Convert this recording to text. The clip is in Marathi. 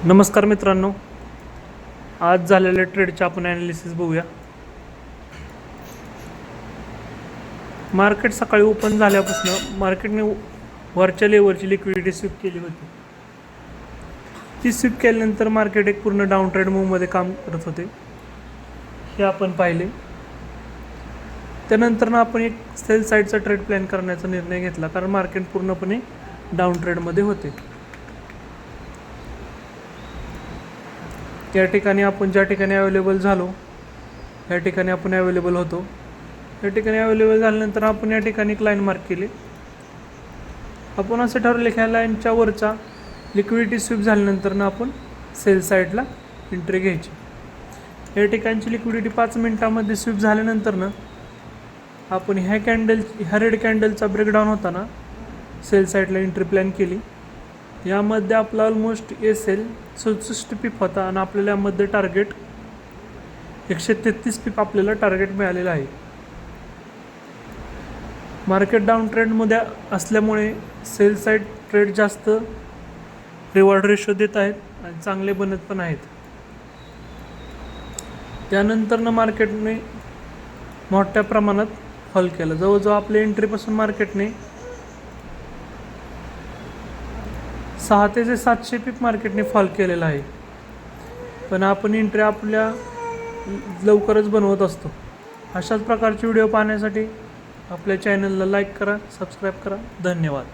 नमस्कार मित्रांनो, आज झालेल्या ट्रेडचे आपण ॲनालिसिस बघूया. मार्केट सकाळी ओपन झाल्यापासून मार्केटने वरच्या लेवलची लिक्विडिटी स्वीप केली होती. ती स्वीप केल्यानंतर मार्केट एक पूर्ण डाऊन ट्रेड मूवमध्ये काम करत होते, हे आपण पाहिले. त्यानंतर आपण एक सेल साईडचा ट्रेड प्लॅन करण्याचा निर्णय घेतला, कारण मार्केट पूर्णपणे डाऊन ट्रेडमध्ये होते. या ठिकाणी आपण ज्या ठिकाणी अवेलेबल झालो, या ठिकाणी आपण अवेलेबल होतो. या ठिकाणी अवेलेबल झाल्यानंतर आपण या ठिकाणी एक लाईन मार्क केली. आपण असं ठरवलं की ह्या लाईनच्या वरचा लिक्विडिटी स्वीप झाल्यानंतर आपण सेल साईडला एंट्री घ्यायची. या ठिकाणची लिक्विडिटी 5 मिनिटांमध्ये स्वीप झाल्यानंतर आपण ह्या रेड कॅन्डलचा ब्रेकडाऊन होताना सेल साईडला एंट्री प्लॅन केली. यामध्ये आपला ऑलमोस्ट एसेल 67 पिप होता आणि आपल्याला यामध्ये टार्गेट 133 पिप आपल्याला टार्गेट मिळालेलं आहे. मार्केट डाऊन ट्रेंडमध्ये असल्यामुळे सेल साईड ट्रेड जास्त रिवॉर्ड रेशो देत आहेत आणि चांगले बनत पण आहेत. त्यानंतर मार्केटने मोठ्या प्रमाणात फॉल केलं. जवळजवळ आपल्या एंट्रीपासून मार्केटने 600 ते 700 पिप मार्केटने फॉल केलेला आहे. पण आपण एंट्री आपल्या लवकरच बनवत असतो. अशाच प्रकारचे व्हिडिओ पाहण्यासाठी आपल्या चॅनलला लाईक करा, सबस्क्राईब करा. धन्यवाद.